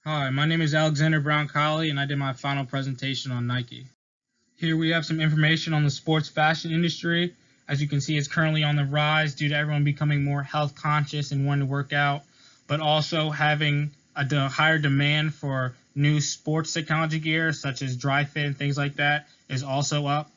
Hi, my name is Alexander Brown-Collie, and I did my final presentation on Nike. Here we have some information on the sports fashion industry. As you can see, it's currently on the rise due to everyone becoming more health conscious and wanting to work out, but also having a higher demand for new sports technology gear such as dry fit and things like that is also up.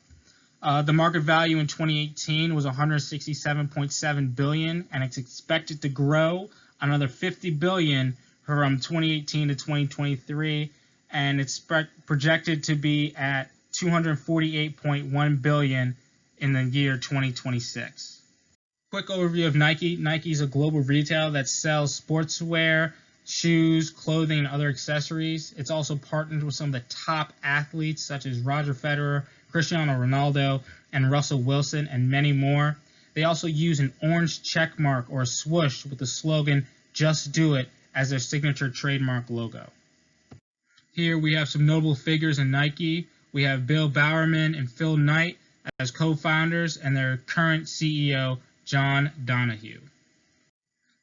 The market value in 2018 was $167.7 billion, and it's expected to grow another $50 billion from 2018 to 2023, and it's projected to be at $248.1 billion in the year 2026. Quick overview of Nike. Nike is a global retailer that sells sportswear, shoes, clothing, and other accessories. It's also partnered with some of the top athletes such as Roger Federer, Cristiano Ronaldo, and Russell Wilson, and many more. They also use an orange check mark or a swoosh with the slogan, "Just Do It," as their signature trademark logo. Here we have some notable figures in Nike. We have Bill Bowerman and Phil Knight as co-founders, and their current CEO, John Donahue.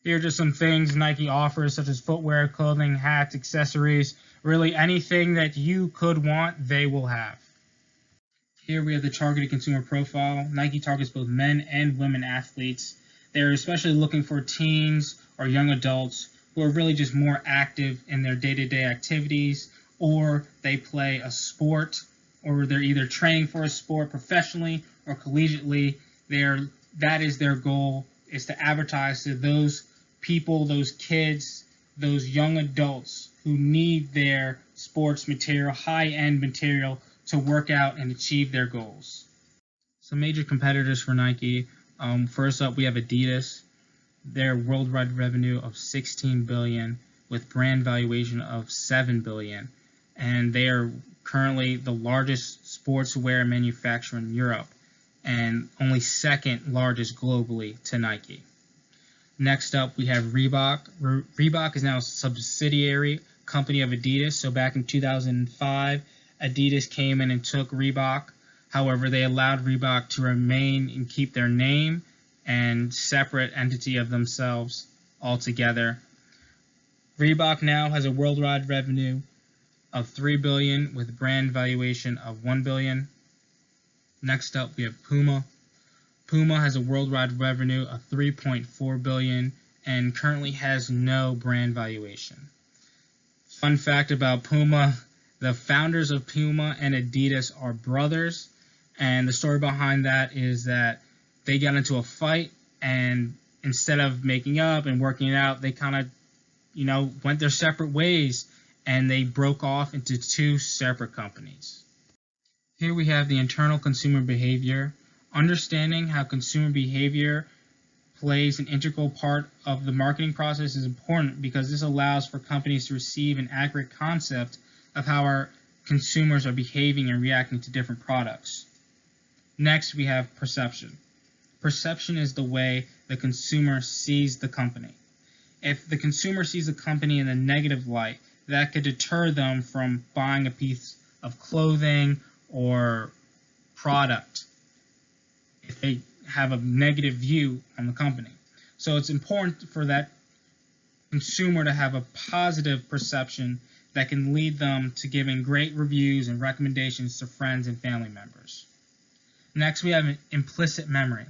Here are just some things Nike offers, such as footwear, clothing, hats, accessories. Really anything that you could want, they will have. Here we have the targeted consumer profile. Nike targets both men and women athletes. They're especially looking for teens or young adults who are really just more active in their day-to-day activities, or they play a sport, or they're either training for a sport professionally or collegiately. That is their goal, is to advertise to those people, those kids, those young adults who need their sports material, high-end material, to work out and achieve their goals. Some major competitors for Nike. First up, we have Adidas. Their worldwide revenue of $16 billion with brand valuation of $7 billion. And they are currently the largest sportswear manufacturer in Europe and only second largest globally to Nike. Next up, we have Reebok. Reebok is now a subsidiary company of Adidas. So back in 2005, Adidas came in and took Reebok. However, they allowed Reebok to remain and keep their name and separate entity of themselves altogether. Reebok now has a worldwide revenue of $3 billion with brand valuation of $1 billion. Next up, we have Puma. Puma has a worldwide revenue of $3.4 billion and currently has no brand valuation. Fun fact about Puma, the founders of Puma and Adidas are brothers, and the story behind that is that they got into a fight, and instead of making up and working it out, they kind of, went their separate ways, and they broke off into two separate companies. Here we have the internal consumer behavior. Understanding how consumer behavior plays an integral part of the marketing process is important because this allows for companies to receive an accurate concept of how our consumers are behaving and reacting to different products. Next, we have perception. Perception is the way the consumer sees the company. If the consumer sees the company in a negative light, that could deter them from buying a piece of clothing or product if they have a negative view on the company. So it's important for that consumer to have a positive perception that can lead them to giving great reviews and recommendations to friends and family members. Next, we have implicit memory.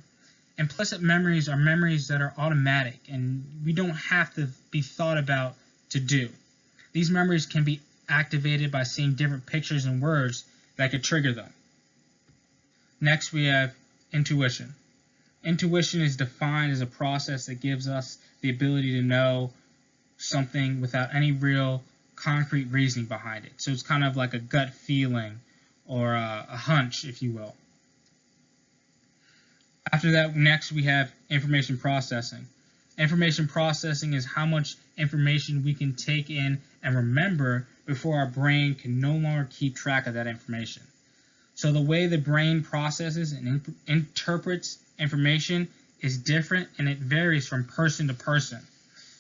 Implicit memories are memories that are automatic and we don't have to be thought about to do. These memories can be activated by seeing different pictures and words that could trigger them. Next, we have intuition. Intuition is defined as a process that gives us the ability to know something without any real concrete reasoning behind it. So it's kind of like a gut feeling or a hunch, if you will. After that, next we have information processing. Information processing is how much information we can take in and remember before our brain can no longer keep track of that information. So the way the brain processes and interprets information is different, and it varies from person to person.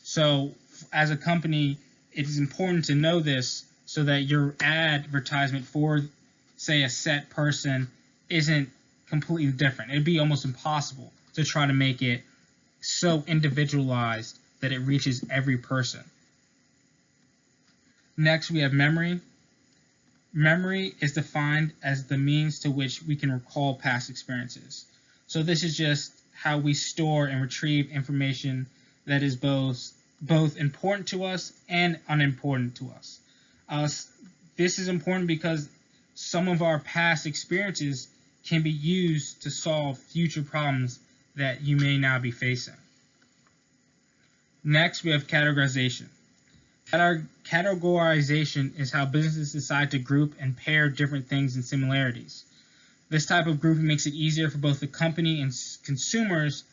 So as a company, it is important to know this so that your advertisement for, say, a set person isn't completely different. It'd be almost impossible to try to make it so individualized that it reaches every person. Next, we have memory. Memory is defined as the means to which we can recall past experiences. So this is just how we store and retrieve information that is both important to us and unimportant to us. This is important because some of our past experiences can be used to solve future problems that you may now be facing. Next, we have categorization. Categorization is how businesses decide to group and pair different things in similarities. This type of grouping makes it easier for both the company and consumers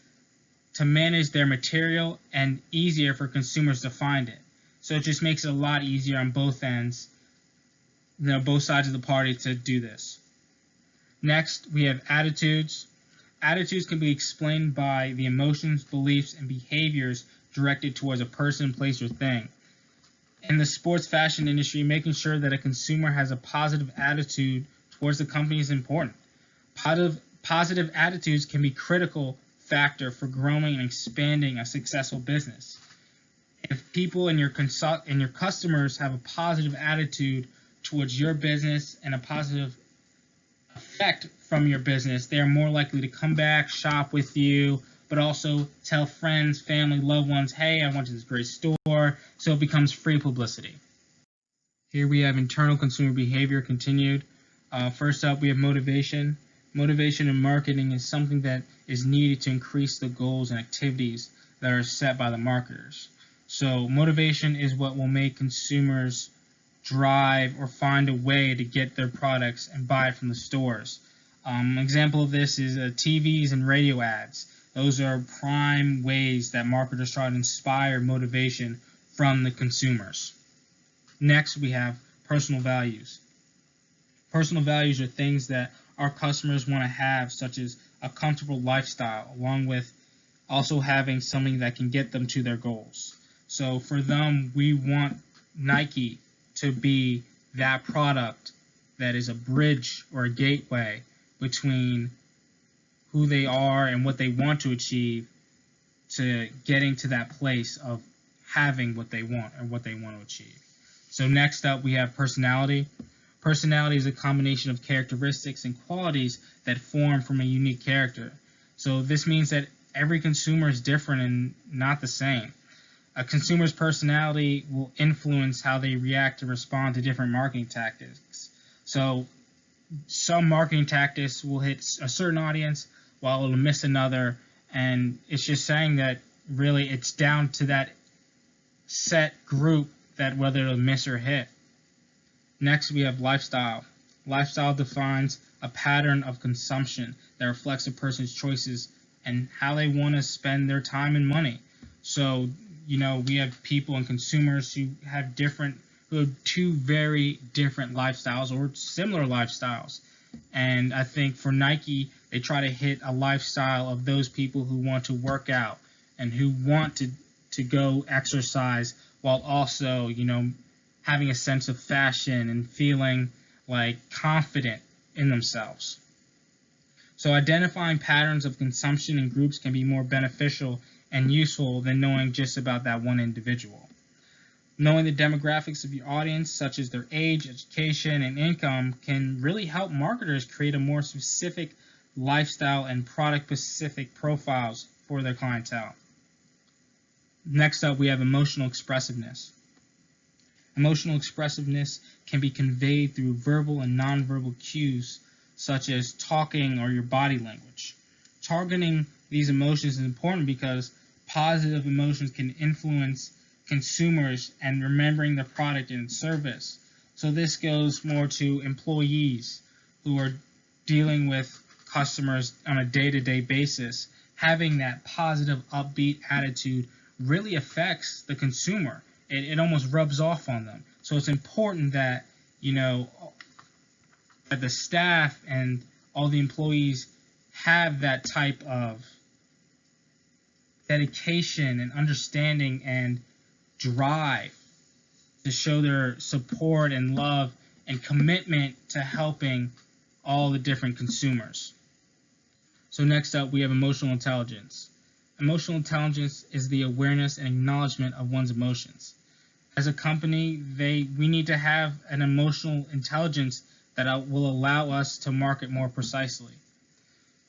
to manage their material and easier for consumers to find it. So it just makes it a lot easier on both ends, both sides of the party to do this. Next, we have attitudes. Attitudes can be explained by the emotions, beliefs, and behaviors directed towards a person, place, or thing. In the sports fashion industry, making sure that a consumer has a positive attitude towards the company is important. Positive attitudes can be a critical factor for growing and expanding a successful business. If people and your customers have a positive attitude towards your business and a positive effect from your business, they are more likely to come back, shop with you, but also tell friends, family, loved ones, hey, I went to this great store, so it becomes free publicity. Here we have internal consumer behavior continued. First up, we have motivation. Motivation in marketing is something that is needed to increase the goals and activities that are set by the marketers. So motivation is what will make consumers drive or find a way to get their products and buy it from the stores. An example of this is TVs and radio ads. Those are prime ways that marketers try to inspire motivation from the consumers. Next, we have personal values. Personal values are things that our customers want to have, such as a comfortable lifestyle, along with also having something that can get them to their goals. So for them, we want Nike to be that product that is a bridge or a gateway between who they are and what they want to achieve to getting to that place of having what they want or what they want to achieve. So next up, we have personality. Personality is a combination of characteristics and qualities that form from a unique character. So this means that every consumer is different and not the same. A consumer's personality will influence how they react and respond to different marketing tactics. So some marketing tactics will hit a certain audience while it'll miss another, and it's just saying that really it's down to that set group that whether it'll miss or hit. Next, we have lifestyle. Lifestyle defines a pattern of consumption that reflects a person's choices and how they want to spend their time and money. So, we have people and consumers who have two very different lifestyles or similar lifestyles. And I think for Nike, they try to hit a lifestyle of those people who want to work out and who want to go exercise while also, having a sense of fashion and feeling like confident in themselves. So identifying patterns of consumption in groups can be more beneficial and useful than knowing just about that one individual. Knowing the demographics of your audience, such as their age, education, and income, can really help marketers create a more specific lifestyle and product-specific profiles for their clientele. Next up, we have emotional expressiveness. Emotional expressiveness can be conveyed through verbal and nonverbal cues, such as talking or your body language. Targeting these emotions is important because positive emotions can influence consumers and remembering the product and service. So this goes more to employees who are dealing with customers on a day-to-day basis. Having that positive, upbeat attitude really affects the consumer. It almost rubs off on them. So it's important that, that the staff and all the employees have that type of dedication and understanding and drive to show their support and love and commitment to helping all the different consumers. So next up, we have emotional intelligence. Emotional intelligence is the awareness and acknowledgement of one's emotions. As a company, we need to have an emotional intelligence that will allow us to market more precisely.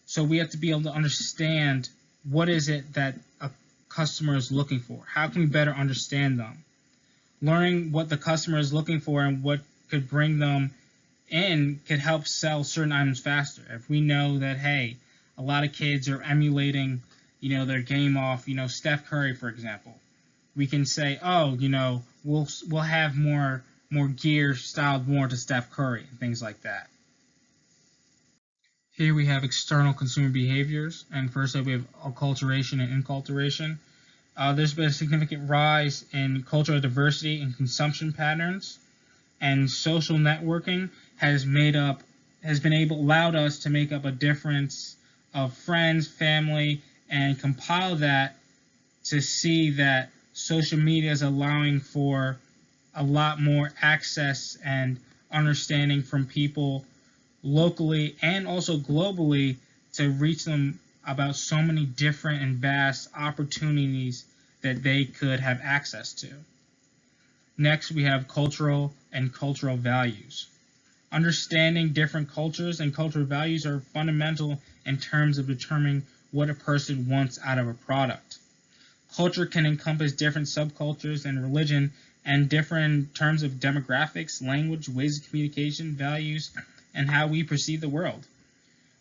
So we have to be able to understand what is it that a customer is looking for. How can we better understand them? Learning what the customer is looking for and what could bring them in could help sell certain items faster. If we know that, hey, a lot of kids are emulating, their game off, Steph Curry, for example, we can say, oh, we'll have more gear styled more to Steph Curry and things like that. Here we have external consumer behaviors, and first we have acculturation and inculturation. There's been a significant rise in cultural diversity and consumption patterns, and social networking has allowed us to make up a difference of friends, family, and compile that to see that social media is allowing for a lot more access and understanding from people locally and also globally to reach them about so many different and vast opportunities that they could have access to. Next, we have cultural and cultural values. Understanding different cultures and cultural values are fundamental in terms of determining what a person wants out of a product. Culture can encompass different subcultures and religion and different in terms of demographics, language, ways of communication, values, and how we perceive the world.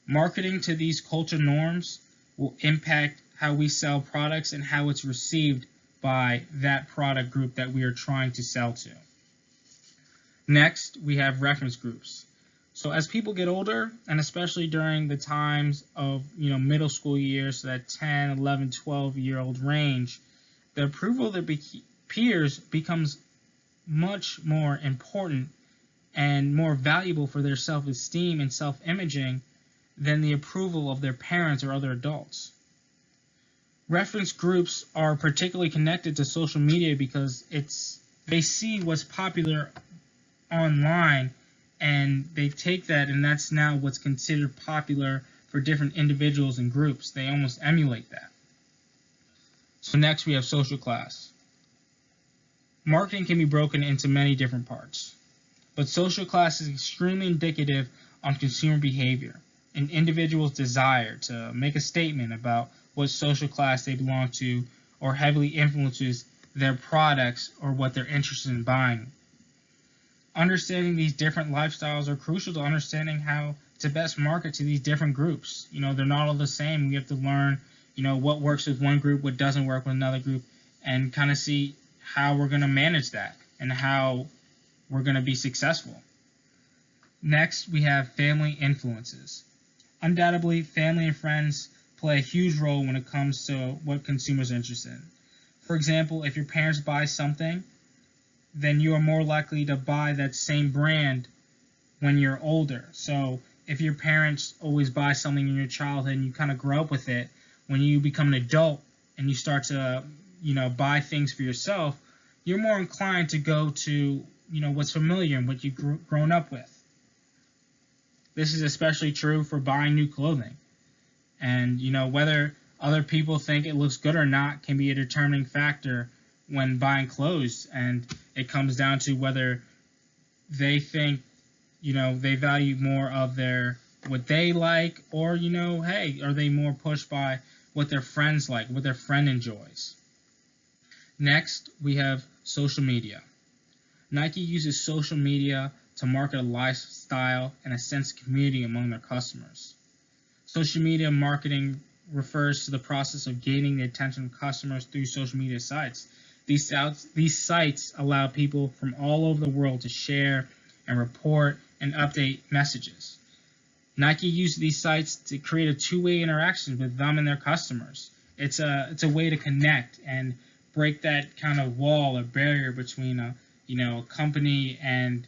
Marketing to these culture norms will impact how we sell products and how it's received by that product group that we are trying to sell to. Next, we have reference groups. So as people get older, and especially during the times of middle school years, so that 10, 11, 12-year-old range, the approval of their peers becomes much more important and more valuable for their self-esteem and self-imaging than the approval of their parents or other adults. Reference groups are particularly connected to social media because they see what's popular online and they take that, and that's now what's considered popular for different individuals and groups. They almost emulate that. So next we have social class. Marketing can be broken into many different parts, but social class is extremely indicative on consumer behavior, an individual's desire to make a statement about what social class they belong to or heavily influences their products or what they're interested in buying. Understanding these different lifestyles are crucial to understanding how to best market to these different groups. They're not all the same. We have to learn, what works with one group, what doesn't work with another group, and kind of see how we're going to manage that and how we're going to be successful. Next, we have family influences. Undoubtedly, family and friends play a huge role when it comes to what consumers are interested in. For example, if your parents buy something, then you are more likely to buy that same brand when you're older. So if your parents always buy something in your childhood and you kind of grow up with it, when you become an adult and you start to, buy things for yourself, you're more inclined to go to, what's familiar and what you've grown up with. This is especially true for buying new clothing. And, whether other people think it looks good or not can be a determining factor when buying clothes, and it comes down to whether they think, they value more of what they like, or, hey, are they more pushed by what their friends like, what their friend enjoys. Next, we have social media. Nike uses social media to market a lifestyle and a sense of community among their customers. Social media marketing refers to the process of gaining the attention of customers through social media sites. These sites allow people from all over the world to share and report and update messages. Nike uses these sites to create a two-way interaction with them and their customers. It's a way to connect and break that kind of wall or barrier between a company and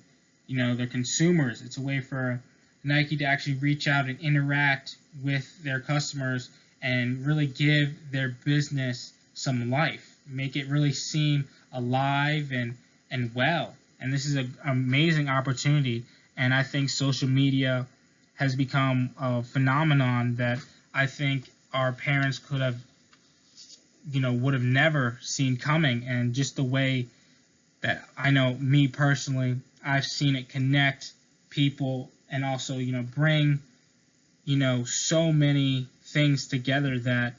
their consumers. It's a way for Nike to actually reach out and interact with their customers and really give their business some life. Make it really seem alive and well. And this is an amazing opportunity, and I think social media has become a phenomenon that I think our parents could have, would have never seen coming, and just the way that I know me personally, I've seen it connect people and also, bring, so many things together that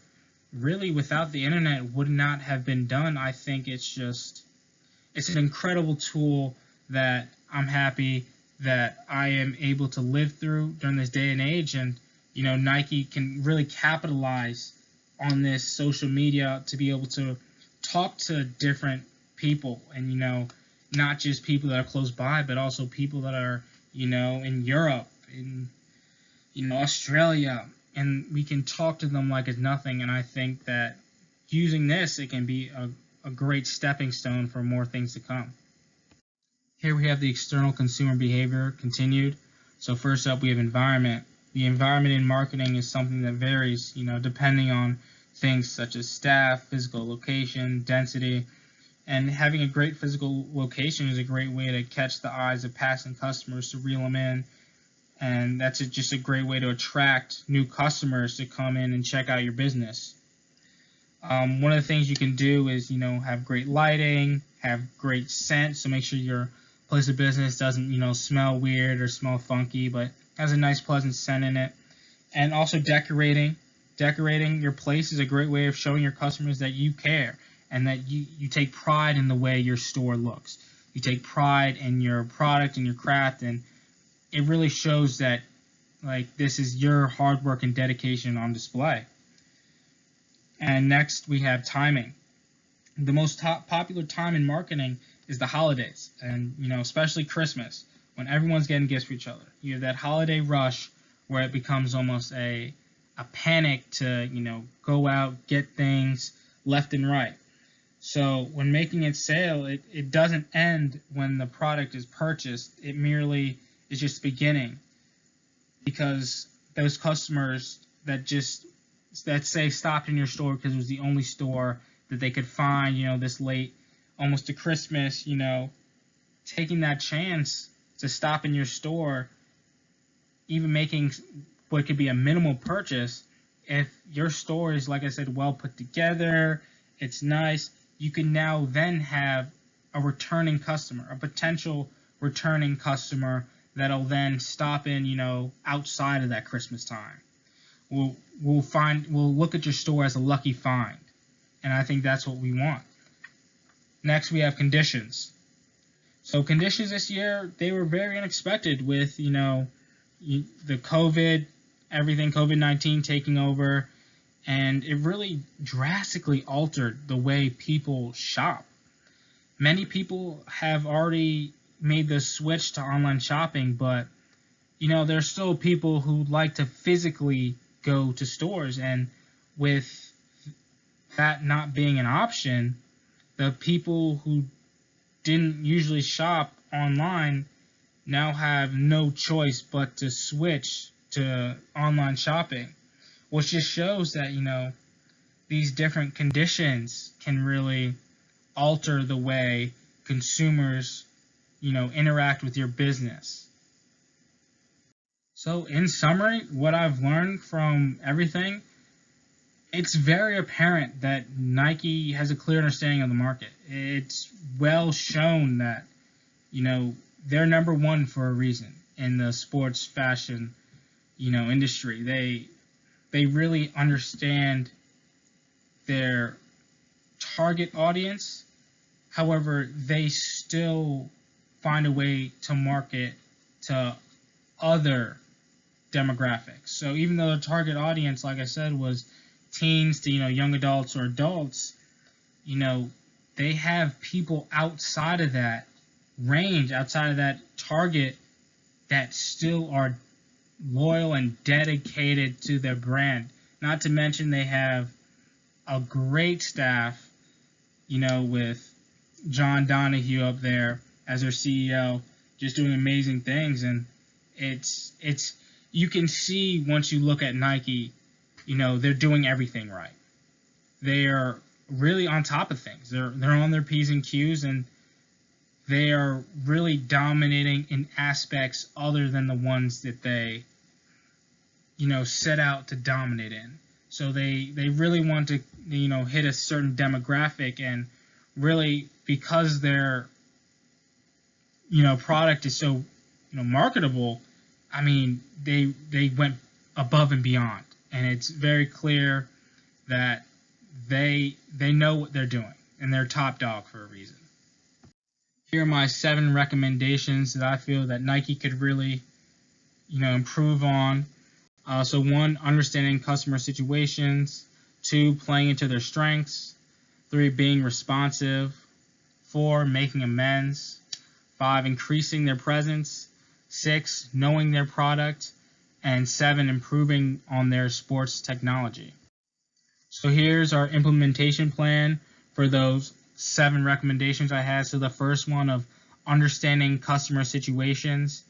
really without the internet would not have been done. I think it's an incredible tool that I'm happy that I am able to live through during this day and age. And, Nike can really capitalize on this social media to be able to talk to different people and, not just people that are close by, but also people that are, in Europe, in, Australia, and we can talk to them like it's nothing. And I think that using this, it can be a great stepping stone for more things to come. Here we have the external consumer behavior continued. So first up, we have environment. The environment in marketing is something that varies, depending on things such as staff, physical location, density. And having a great physical location is a great way to catch the eyes of passing customers, to reel them in. And that's just a great way to attract new customers to come in and check out your business. One of the things you can do is, have great lighting, have great scent, so make sure your place of business doesn't, smell weird or smell funky, but has a nice pleasant scent in it. And also decorating. Decorating your place is a great way of showing your customers that you care and that you take pride in the way your store looks. You take pride in your product and your craft, and it really shows that this is your hard work and dedication on display. And next we have timing. The most popular time in marketing is the holidays, and especially Christmas, when everyone's getting gifts for each other. You have that holiday rush where it becomes almost a panic to go out, get things left and right. So when making its sale, it doesn't end when the product is purchased. It merely is just beginning, because those customers that say stopped in your store because it was the only store that they could find, this late, almost to Christmas, taking that chance to stop in your store, even making what could be a minimal purchase. If your store is, like I said, well put together, it's nice, you can now then have a returning customer, a potential returning customer that'll then stop in, outside of that Christmas time. We'll look at your store as a lucky find, and I think that's what we want. Next, we have conditions. So conditions this year, they were very unexpected with, the COVID-19 taking over, and it really drastically altered the way people shop. Many people have already made the switch to online shopping, but, there's still people who like to physically go to stores, and with that not being an option, the people who didn't usually shop online now have no choice but to switch to online shopping, which just shows that, these different conditions can really alter the way consumers, interact with your business. So in summary, what I've learned from everything, it's very apparent that Nike has a clear understanding of the market. It's well shown that, they're number one for a reason in the sports fashion, industry. They really understand their target audience. However, they still find a way to market to other demographics. So even though the target audience, like I said, was teens to, young adults or adults, they have people outside of that range, outside of that target, that still are loyal and dedicated to their brand. Not to mention they have a great staff, with John Donahue up there as their CEO, just doing amazing things. And it's you can see once you look at Nike, they're doing everything right. They are really on top of things. They're on their P's and Q's, and they are really dominating in aspects other than the ones that they, set out to dominate in. So they really want to, hit a certain demographic, and really because they're product is so marketable. I mean, they went above and beyond, and it's very clear that they know what they're doing, and they're top dog for a reason. Here are my 7 recommendations that I feel that Nike could really improve on. So 1, understanding customer situations. 2, playing into their strengths. 3, being responsive. 4, making amends. 5, increasing their presence. 6, knowing their product. And 7, improving on their sports technology. So here's our implementation plan for those 7 recommendations I had. So the first one of understanding customer situations.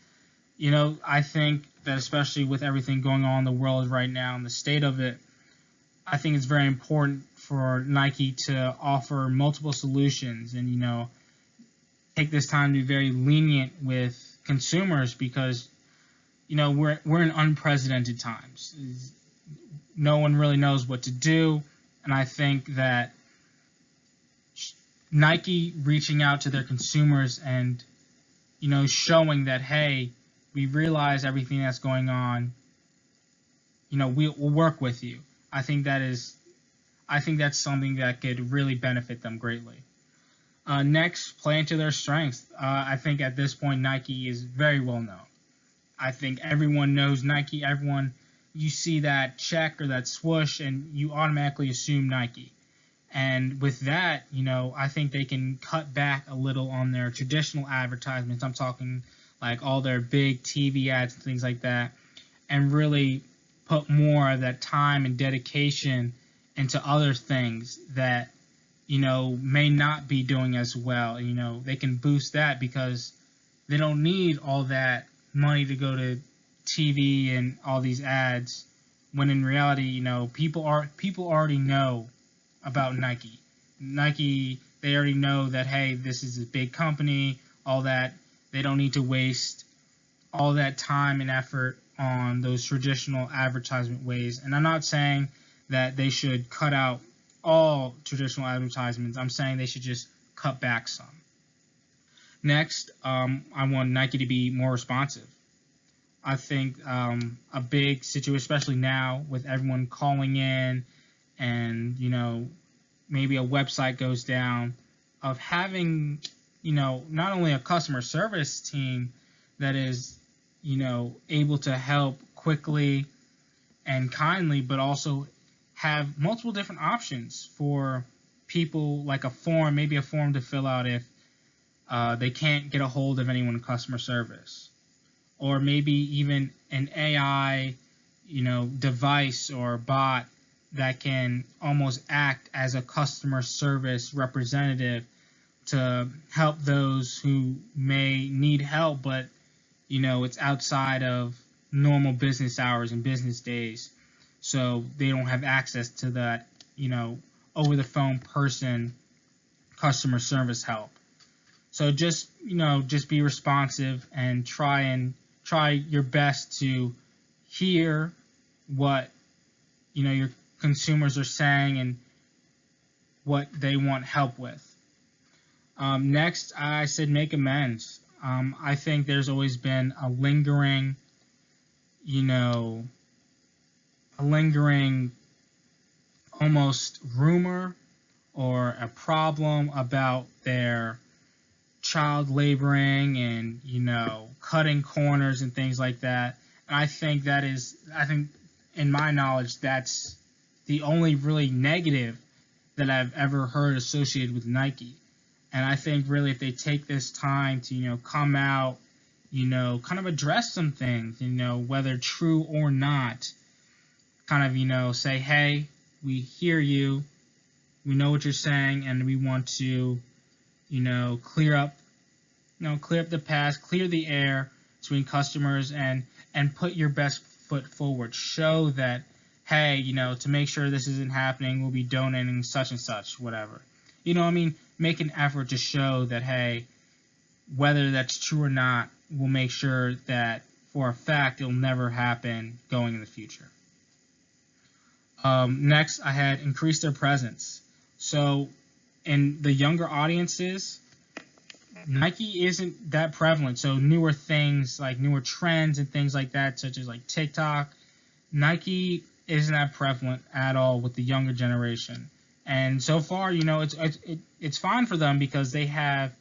I think that especially with everything going on in the world right now and the state of it, I think it's very important for Nike to offer multiple solutions and, take this time to be very lenient with consumers because, we're in unprecedented times. No one really knows what to do, and I think that Nike reaching out to their consumers and, showing that, hey, we realize everything that's going on, we'll work with you. I think that's something that could really benefit them greatly. Next, play into their strengths. I think at this point, Nike is very well known. I think everyone knows Nike. You see that check or that swoosh, and you automatically assume Nike. And with that, I think they can cut back a little on their traditional advertisements. I'm talking like all their big TV ads and things like that, and really put more of that time and dedication into other things that, may not be doing as well. They can boost that because they don't need all that money to go to TV and all these ads, when in reality, people already know about Nike. They already know that, hey, this is a big company, all that. They don't need to waste all that time and effort on those traditional advertisement ways. And I'm not saying that they should cut out all traditional advertisements. I'm saying they should just cut back some. Next, I want Nike to be more responsive. I think a big situation, especially now with everyone calling in and, maybe a website goes down, of having, not only a customer service team that is, able to help quickly and kindly, but also have multiple different options for people, like maybe a form to fill out if they can't get a hold of anyone in customer service, or maybe even an AI, device or bot that can almost act as a customer service representative to help those who may need help, but it's outside of normal business hours and business days, so they don't have access to that over the phone person customer service help. So just be responsive and try your best to hear what your consumers are saying and what they want help with. Next, I said make amends. I think there's always been a lingering almost rumor or a problem about their child laboring and cutting corners and things like that. And I think in my knowledge, that's the only really negative that I've ever heard associated with Nike. And I think really if they take this time to come out, kind of address some things, whether true or not, kind of say, hey, we hear you, we know what you're saying, and we want to clear up the past, clear the air between customers, and put your best foot forward. Show that, hey, to make sure this isn't happening, we'll be donating such and such, whatever. Make an effort to show that, hey, whether that's true or not, we'll make sure that for a fact it'll never happen going in the future. Next, I had increase their presence. So in the younger audiences, Nike isn't that prevalent. So newer things, like newer trends and things like that, such as like TikTok, Nike isn't that prevalent at all with the younger generation. And so far, it's fine for them because they have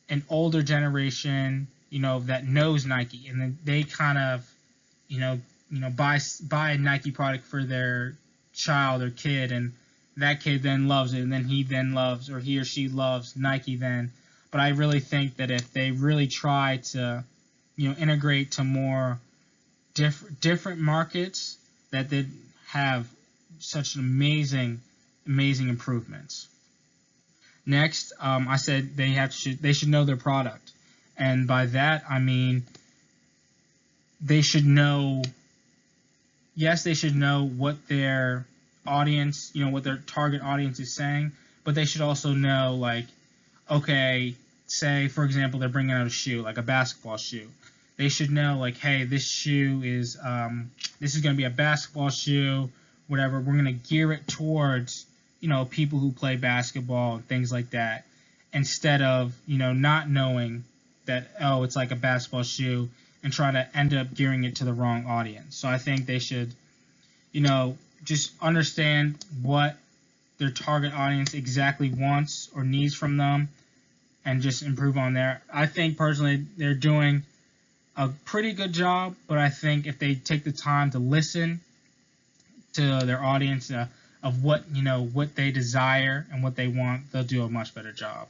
an older generation, that knows Nike, and then they kind of, buy a Nike product for their child or kid, and that kid then loves it, and then he or she loves Nike then. But I really think that if they really try to, integrate to more different markets, that they'd have such amazing improvements. Next, I said they should know their product, and by that I mean they should know. Yes, they should know what their audience, what their target audience is saying, but they should also know, like, okay, say for example they're bringing out a shoe, like a basketball shoe. They should know, like, hey, this shoe is this is going to be a basketball shoe, whatever. We're going to gear it towards people who play basketball and things like that, instead of not knowing that, oh, it's like a basketball shoe, and try to end up gearing it to the wrong audience. So I think they should just understand what their target audience exactly wants or needs from them, and just improve on there. I think personally they're doing a pretty good job, but I think if they take the time to listen to their audience, of what they desire and what they want, they'll do a much better job.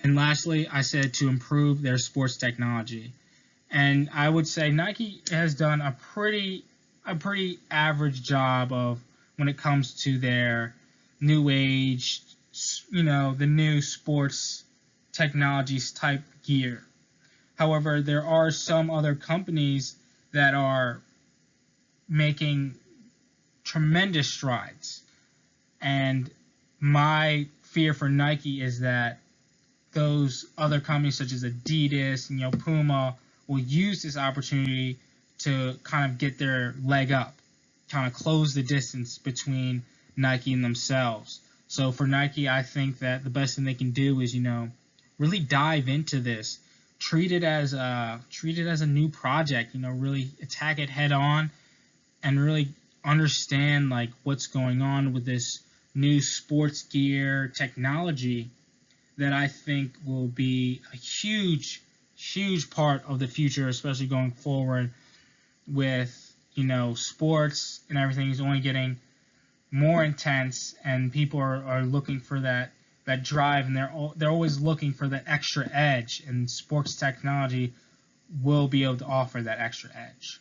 And lastly, I said to improve their sports technology, and I would say Nike has done a pretty average job of when it comes to their new age, the new sports technologies type gear. However, there are some other companies that are making tremendous strides, and my fear for Nike is that those other companies such as Adidas and Puma will use this opportunity to kind of get their leg up, kind of close the distance between Nike and themselves. So for Nike, I think that the best thing they can do is really dive into this, treat it as a new project, really attack it head on, and really understand like what's going on with this new sports gear technology that I think will be a huge part of the future, especially going forward with sports and everything is only getting more intense, and people are looking for that drive, and they're always looking for that extra edge, and sports technology will be able to offer that extra edge.